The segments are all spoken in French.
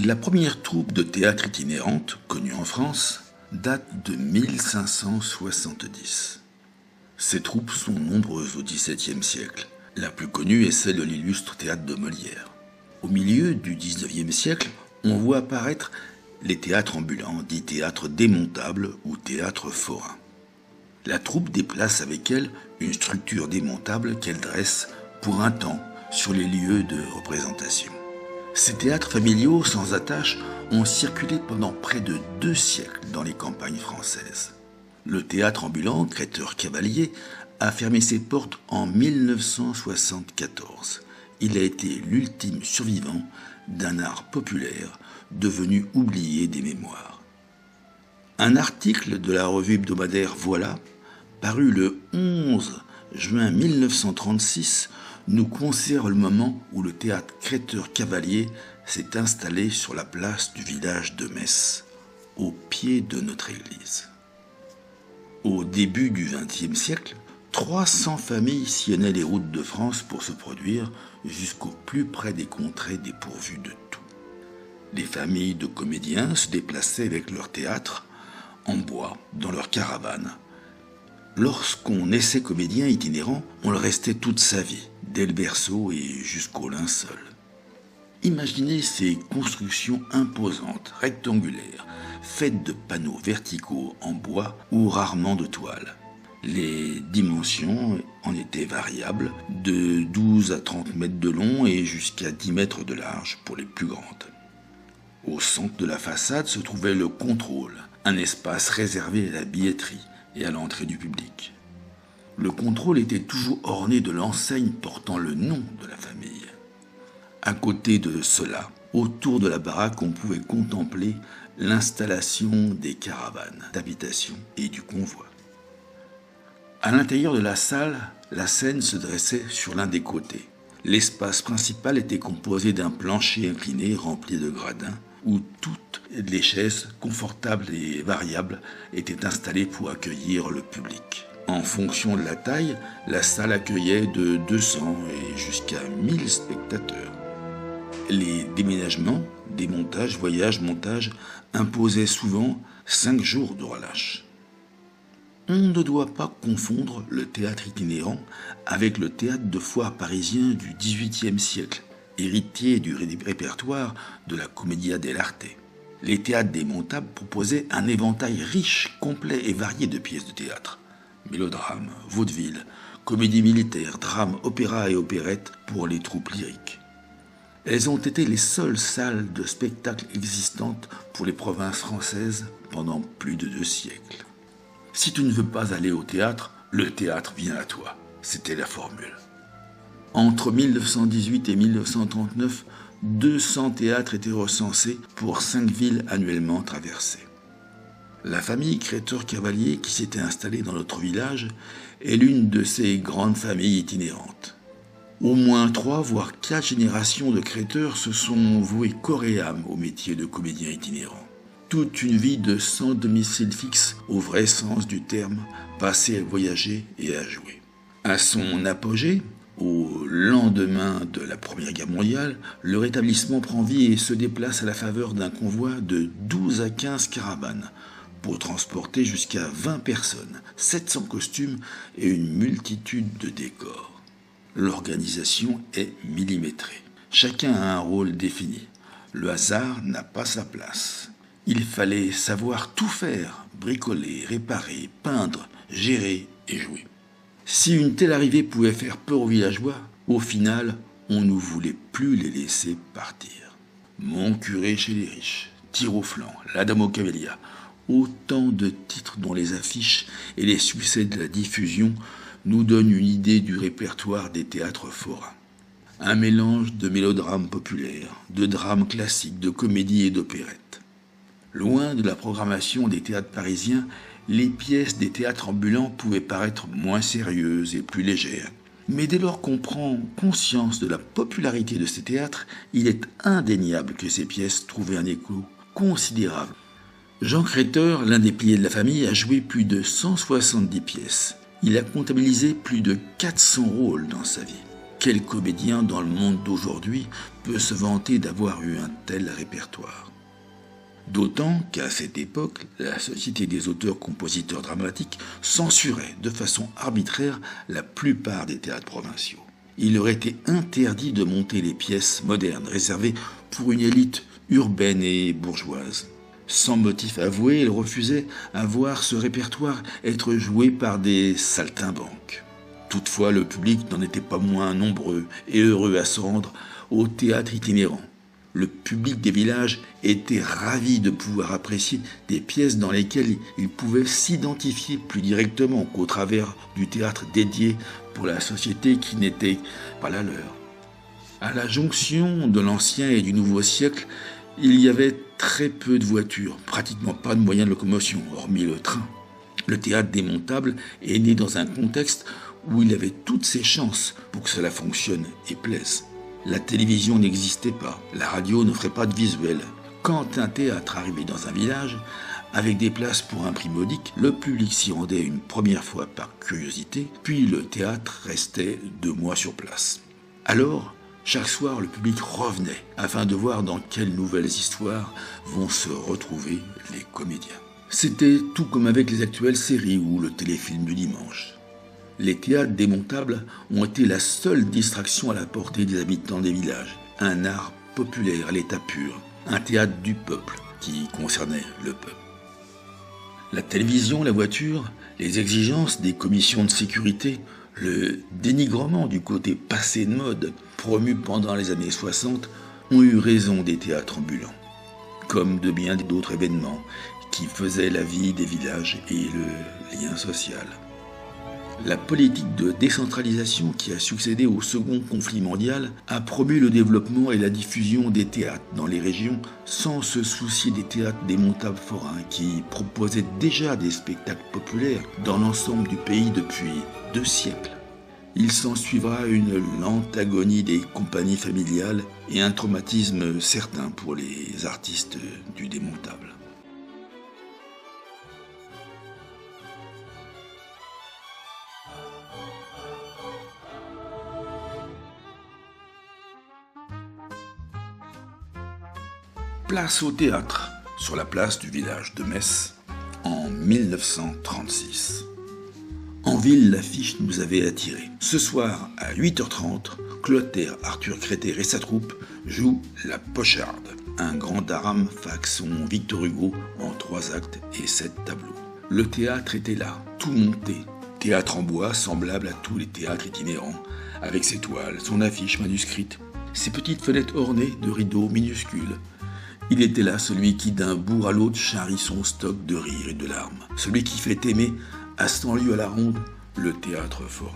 La première troupe de théâtre itinérante, connue en France, date de 1570. Ces troupes sont nombreuses au XVIIe siècle. La plus connue est celle de l'illustre théâtre de Molière. Au milieu du XIXe siècle, on voit apparaître les théâtres ambulants, dits théâtres démontables ou théâtres forains. La troupe déplace avec elle une structure démontable qu'elle dresse pour un temps sur les lieux de représentation. Ces théâtres familiaux sans attache ont circulé pendant près de 2 siècles dans les campagnes françaises. Le théâtre ambulant Créteurs-Cavalier a fermé ses portes en 1974. Il a été l'ultime survivant d'un art populaire devenu oublié des mémoires. Un article de la revue hebdomadaire Voilà, paru le 11 juin 1936, nous conserve le moment où le théâtre Créteurs-Cavalier s'est installé sur la place du village de Metz, au pied de notre église. Au début du XXe siècle, 300 familles sillonnaient les routes de France pour se produire jusqu'au plus près des contrées dépourvues de tout. Les familles de comédiens se déplaçaient avec leur théâtre en bois dans leur caravane. Lorsqu'on naissait comédien itinérant, on le restait toute sa vie, dès le berceau et jusqu'au linceul. Imaginez ces constructions imposantes, rectangulaires, faites de panneaux verticaux en bois ou rarement de toile. Les dimensions en étaient variables, de 12 à 30 mètres de long et jusqu'à 10 mètres de large pour les plus grandes. Au centre de la façade se trouvait le contrôle, un espace réservé à la billetterie et à l'entrée du public. Le contrôle était toujours orné de l'enseigne portant le nom de la famille. À côté de cela, autour de la baraque, on pouvait contempler l'installation des caravanes d'habitation et du convoi. À l'intérieur de la salle, la scène se dressait sur l'un des côtés. L'espace principal était composé d'un plancher incliné rempli de gradins, où toutes les chaises confortables et variables étaient installées pour accueillir le public. En fonction de la taille, la salle accueillait de 200 et jusqu'à 1000 spectateurs. Les déménagements, démontages, voyages, montages imposaient souvent 5 jours de relâche. On ne doit pas confondre le théâtre itinérant avec le théâtre de foire parisien du XVIIIe siècle, héritier du répertoire de la Commedia dell'arte. Les théâtres démontables proposaient un éventail riche, complet et varié de pièces de théâtre. Mélodrames, vaudeville, comédie militaire, drame, opéra et opérette pour les troupes lyriques. Elles ont été les seules salles de spectacle existantes pour les provinces françaises pendant plus de 2 siècles. Si tu ne veux pas aller au théâtre, le théâtre vient à toi. C'était la formule. Entre 1918 et 1939, 200 théâtres étaient recensés pour 5 villes annuellement traversées. La famille Créteurs-Cavalier, qui s'était installée dans notre village, est l'une de ces grandes familles itinérantes. Au moins 3 voire 4 générations de créateurs se sont voués corps et âme au métier de comédien itinérant. Toute une vie de sans domicile fixe, au vrai sens du terme, passée à voyager et à jouer. À son apogée, au lendemain de la Première Guerre mondiale, le rétablissement prend vie et se déplace à la faveur d'un convoi de 12 à 15 caravanes pour transporter jusqu'à 20 personnes, 700 costumes et une multitude de décors. L'organisation est millimétrée. Chacun a un rôle défini. Le hasard n'a pas sa place. Il fallait savoir tout faire, bricoler, réparer, peindre, gérer et jouer. Si une telle arrivée pouvait faire peur aux villageois, au final, on ne voulait plus les laisser partir. Mon curé chez les riches, Tir au flanc, La Dame aux Camélias, autant de titres dont les affiches et les succès de la diffusion nous donnent une idée du répertoire des théâtres forains. Un mélange de mélodrames populaires, de drames classiques, de comédies et d'opérettes. Loin de la programmation des théâtres parisiens, les pièces des théâtres ambulants pouvaient paraître moins sérieuses et plus légères. Mais dès lors qu'on prend conscience de la popularité de ces théâtres, il est indéniable que ces pièces trouvaient un écho considérable. Jean Créteur, l'un des piliers de la famille, a joué plus de 170 pièces. Il a comptabilisé plus de 400 rôles dans sa vie. Quel comédien dans le monde d'aujourd'hui peut se vanter d'avoir eu un tel répertoire ? D'autant qu'à cette époque, la Société des auteurs-compositeurs dramatiques censurait de façon arbitraire la plupart des théâtres provinciaux. Il leur était interdit de monter les pièces modernes réservées pour une élite urbaine et bourgeoise. Sans motif avoué, ils refusaient à voir ce répertoire être joué par des saltimbanques. Toutefois, le public n'en était pas moins nombreux et heureux à se rendre au théâtre itinérant. Le public des villages était ravi de pouvoir apprécier des pièces dans lesquelles il pouvait s'identifier plus directement qu'au travers du théâtre dédié pour la société qui n'était pas la leur. À la jonction de l'ancien et du nouveau siècle, il y avait très peu de voitures, pratiquement pas de moyens de locomotion, hormis le train. Le théâtre démontable est né dans un contexte où il avait toutes ses chances pour que cela fonctionne et plaise. La télévision n'existait pas, la radio n'offrait pas de visuel. Quand un théâtre arrivait dans un village, avec des places pour un prix modique, le public s'y rendait une première fois par curiosité, puis le théâtre restait 2 mois sur place. Alors, chaque soir, le public revenait afin de voir dans quelles nouvelles histoires vont se retrouver les comédiens. C'était tout comme avec les actuelles séries ou le téléfilm du dimanche. Les théâtres démontables ont été la seule distraction à la portée des habitants des villages. Un art populaire à l'état pur, un théâtre du peuple qui concernait le peuple. La télévision, la voiture, les exigences des commissions de sécurité, le dénigrement du côté passé de mode promu pendant les années 60 ont eu raison des théâtres ambulants, comme de bien d'autres événements qui faisaient la vie des villages et le lien social. La politique de décentralisation qui a succédé au second conflit mondial a promu le développement et la diffusion des théâtres dans les régions sans se soucier des théâtres démontables forains qui proposaient déjà des spectacles populaires dans l'ensemble du pays depuis 2 siècles. Il s'en suivra une lente agonie des compagnies familiales et un traumatisme certain pour les artistes du démontable. Place au théâtre, sur la place du village de Metz, en 1936. En ville, l'affiche nous avait attirés. Ce soir, à 8h30, Clotaire, Arthur Créter et sa troupe jouent La Pocharde, un grand drame façon Victor Hugo en 3 actes et 7 tableaux. Le théâtre était là, tout monté. Théâtre en bois, semblable à tous les théâtres itinérants, avec ses toiles, son affiche manuscrite, ses petites fenêtres ornées de rideaux minuscules. Il était là, celui qui d'un bourg à l'autre charrie son stock de rires et de larmes. Celui qui fait aimer, à 100 lieues à la ronde, le théâtre forain.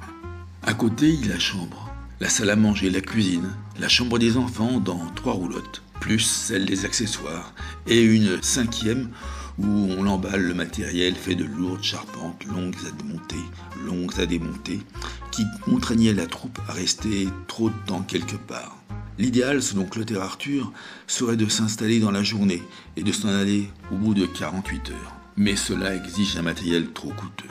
À côté, il y a la chambre, la salle à manger, la cuisine, la chambre des enfants dans 3 roulottes, plus celle des accessoires, et une 5e où on emballe le matériel fait de lourdes charpentes longues à démonter, qui contraignaient la troupe à rester trop de temps quelque part. L'idéal, selon Clotaire Arthur, serait de s'installer dans la journée et de s'en aller au bout de 48 heures. Mais cela exige un matériel trop coûteux.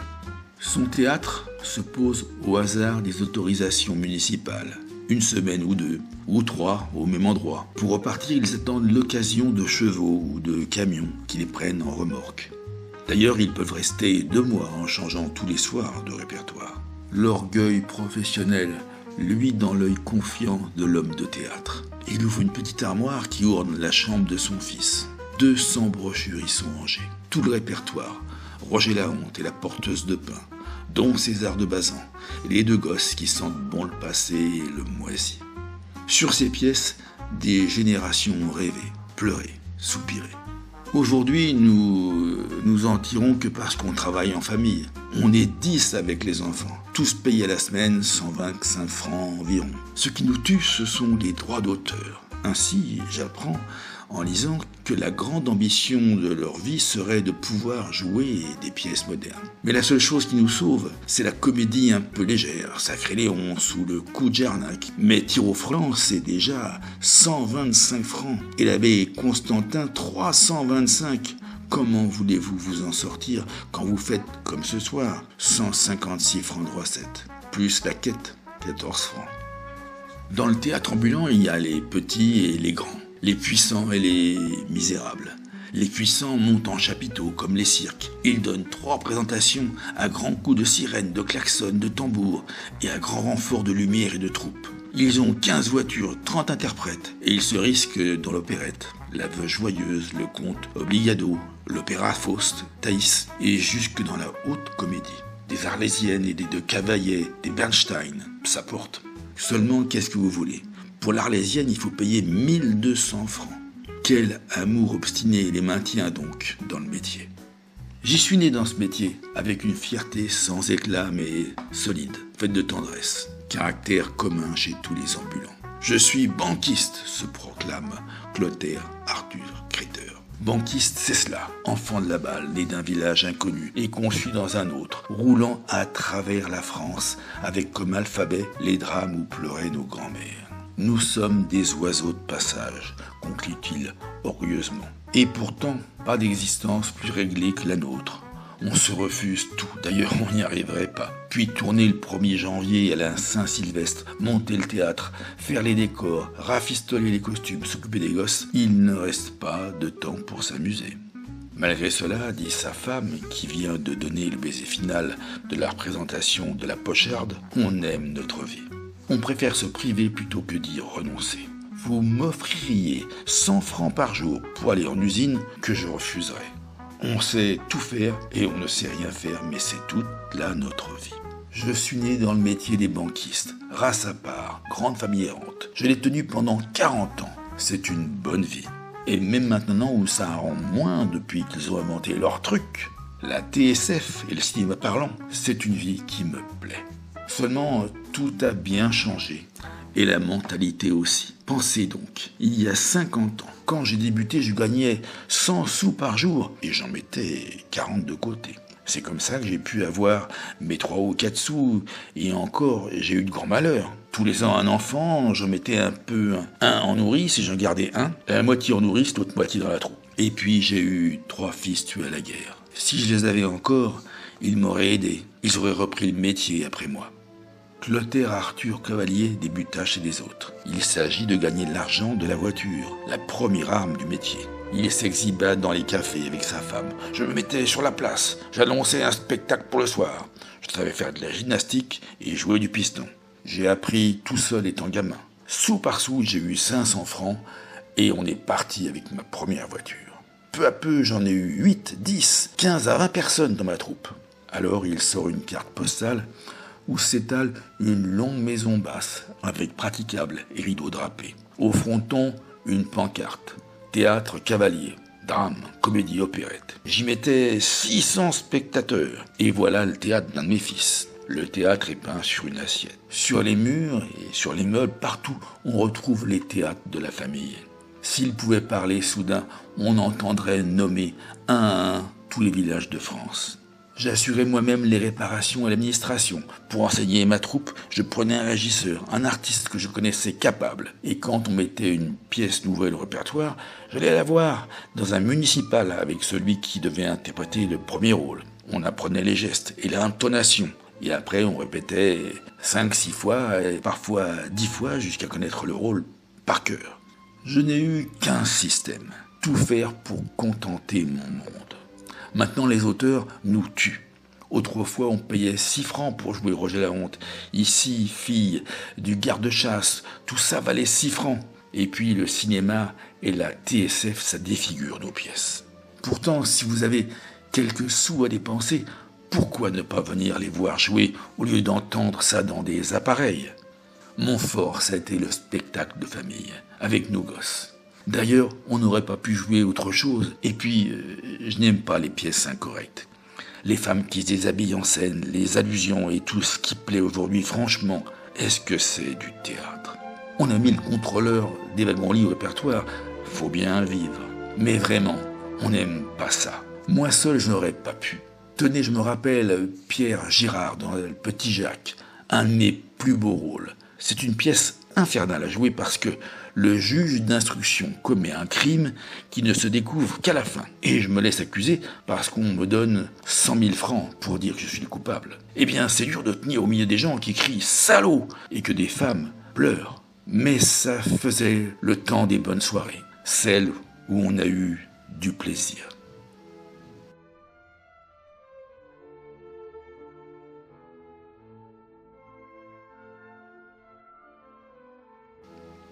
Son théâtre se pose au hasard des autorisations municipales. Une semaine ou 2, ou 3 au même endroit. Pour repartir, ils attendent l'occasion de chevaux ou de camions qui les prennent en remorque. D'ailleurs, ils peuvent rester 2 mois en changeant tous les soirs de répertoire. L'orgueil professionnel, lui dans l'œil confiant de l'homme de théâtre. Il ouvre une petite armoire qui orne la chambre de son fils. 200 brochures y sont rangées. Tout le répertoire, Roger Lahonte et la porteuse de pain, dont César de Bazan, et les 2 gosses qui sentent bon le passé et le moisi. Sur ces pièces, des générations ont rêvé, pleuré, soupiré. Aujourd'hui, nous en tirons que parce qu'on travaille en famille. On est 10 avec les enfants, tous payés à la semaine 125 francs environ. Ce qui nous tue, ce sont les droits d'auteur. Ainsi, j'apprends en lisant que la grande ambition de leur vie serait de pouvoir jouer des pièces modernes. Mais la seule chose qui nous sauve, c'est la comédie un peu légère, Sacré Léon sous le coup de Jarnac. Mais Tir au flanc, c'est déjà 125 francs. Et l'abbé Constantin, 325. Comment voulez-vous vous en sortir quand vous faites, comme ce soir, 156 francs de recette, plus la quête, 14 francs. Dans le théâtre ambulant, il y a les petits et les grands, les puissants et les misérables. Les puissants montent en chapiteaux comme les cirques. Ils donnent 3 représentations à grands coups de sirène, de klaxon, de tambour et à grand renfort de lumière et de troupes. Ils ont 15 voitures, 30 interprètes et ils se risquent dans l'opérette. La Veuve Joyeuse, le Comte Obligado, l'Opéra Faust, Thaïs et jusque dans la haute comédie. Des Arlésiennes et des De Cavaillé, des Bernstein, ça porte. Seulement, qu'est-ce que vous voulez ? Pour l'Arlésienne, il faut payer 1200 francs. Quel amour obstiné les maintient donc dans le métier. J'y suis né dans ce métier, avec une fierté sans éclat mais solide, faite de tendresse, caractère commun chez tous les ambulants. Je suis banquiste, se proclame Clotaire Arthur Créter. Banquiste, c'est cela, enfant de la balle, né d'un village inconnu et conçu dans un autre, roulant à travers la France, avec comme alphabet les drames où pleuraient nos grands-mères. Nous sommes des oiseaux de passage, conclut-il orgueilleusement. Et pourtant, pas d'existence plus réglée que la nôtre. On se refuse tout, d'ailleurs on n'y arriverait pas. Puis tourner le 1er janvier à la Saint-Sylvestre, monter le théâtre, faire les décors, rafistoler les costumes, s'occuper des gosses, il ne reste pas de temps pour s'amuser. Malgré cela, dit sa femme, qui vient de donner le baiser final de la représentation de la Pocharde, on aime notre vie. On préfère se priver plutôt que d'y renoncer. Vous m'offririez 100 francs par jour pour aller en usine que je refuserais. On sait tout faire et on ne sait rien faire, mais c'est toute là notre vie. Je suis né dans le métier des banquistes, race à part, grande famille errante. Je l'ai tenu pendant 40 ans. C'est une bonne vie. Et même maintenant où ça rend moins depuis qu'ils ont inventé leur truc, la TSF et le cinéma parlant, c'est une vie qui me plaît. Seulement, tout a bien changé. Et la mentalité aussi. Pensez donc, il y a 50 ans, quand j'ai débuté, je gagnais 100 sous par jour et j'en mettais 40 de côté. C'est comme ça que j'ai pu avoir mes 3 ou 4 sous et encore, j'ai eu de grands malheurs. Tous les ans, un enfant, j'en mettais un en nourrice et j'en gardais un, la moitié en nourrice, l'autre moitié dans la troupe. Et puis j'ai eu 3 fils tués à la guerre. Si je les avais encore, ils m'auraient aidé. Ils auraient repris le métier après moi. Clotaire Arthur Cavalier débuta chez les autres. Il s'agit de gagner de l'argent de la voiture, la première arme du métier. Il s'exhiba dans les cafés avec sa femme. Je me mettais sur la place, j'annonçais un spectacle pour le soir. Je savais faire de la gymnastique et jouer du piston. J'ai appris tout seul étant gamin. Sou par sou, j'ai eu 500 francs et on est parti avec ma première voiture. Peu à peu, j'en ai eu 8, 10, 15 à 20 personnes dans ma troupe. Alors il sort une carte postale où s'étale une longue maison basse, avec praticable et rideaux drapés. Au fronton, une pancarte. Théâtre Cavalier, drame, comédie, opérette. J'y mettais 600 spectateurs. Et voilà le théâtre d'un de mes fils. Le théâtre est peint sur une assiette. Sur les murs et sur les meubles, partout, on retrouve les théâtres de la famille. S'il pouvait parler, soudain, on entendrait nommer un à un tous les villages de France. J'assurais moi-même les réparations et l'administration. Pour enseigner ma troupe, je prenais un régisseur, un artiste que je connaissais capable. Et quand on mettait une pièce nouvelle au répertoire, j'allais la voir dans un municipal avec celui qui devait interpréter le premier rôle. On apprenait les gestes et l'intonation. Et après, on répétait 5-6 fois, et parfois 10 fois, jusqu'à connaître le rôle par cœur. Je n'ai eu qu'un système, tout faire pour contenter mon monde. Maintenant, les auteurs nous tuent. Autrefois, on payait 6 francs pour jouer Roger Lahonte. Ici, fille du garde-chasse, tout ça valait 6 francs. Et puis, le cinéma et la TSF, ça défigure nos pièces. Pourtant, si vous avez quelques sous à dépenser, pourquoi ne pas venir les voir jouer au lieu d'entendre ça dans des appareils ? Mon fort, ça a été le spectacle de famille, avec nos gosses. D'ailleurs, on n'aurait pas pu jouer autre chose. Et puis, je n'aime pas les pièces incorrectes. Les femmes qui se déshabillent en scène, les allusions et tout ce qui plaît aujourd'hui, franchement, est-ce que c'est du théâtre ? On a mis le contrôleur des wagons-lits au répertoire. Faut bien vivre. Mais vraiment, on n'aime pas ça. Moi seul, je n'aurais pas pu. Tenez, je me rappelle Pierre Girard dans Le Petit Jacques, un de mes plus beaux rôles. C'est une pièce infernale à jouer parce que le juge d'instruction commet un crime qui ne se découvre qu'à la fin. Et je me laisse accuser parce qu'on me donne 100 000 francs pour dire que je suis le coupable. Eh bien, c'est dur de tenir au milieu des gens qui crient « salaud !» et que des femmes pleurent. Mais ça faisait le temps des bonnes soirées, celles où on a eu du plaisir.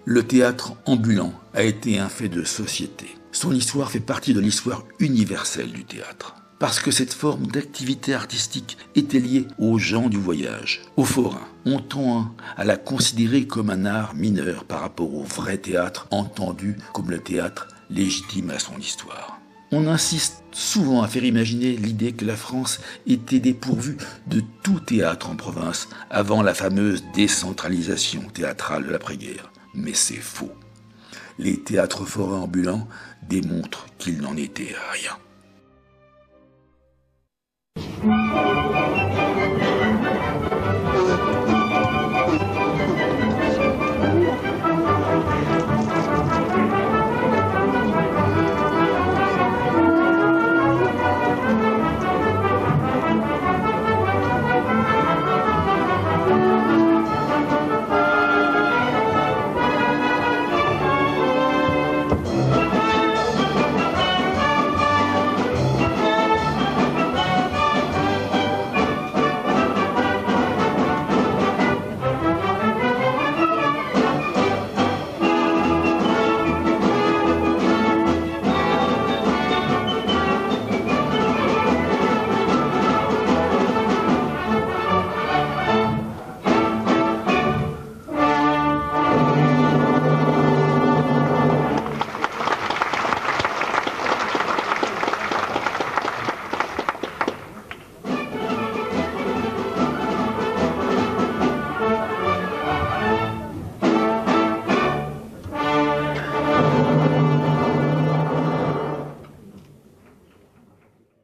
Le théâtre ambulant a été un fait de société. Son histoire fait partie de l'histoire universelle du théâtre. Parce que cette forme d'activité artistique était liée aux gens du voyage, aux forains. On tend à la considérer comme un art mineur par rapport au vrai théâtre, entendu comme le théâtre légitime à son histoire. On insiste souvent à faire imaginer l'idée que la France était dépourvue de tout théâtre en province avant la fameuse décentralisation théâtrale de l'après-guerre. Mais c'est faux. Les théâtres forains ambulants démontrent qu'il n'en était rien.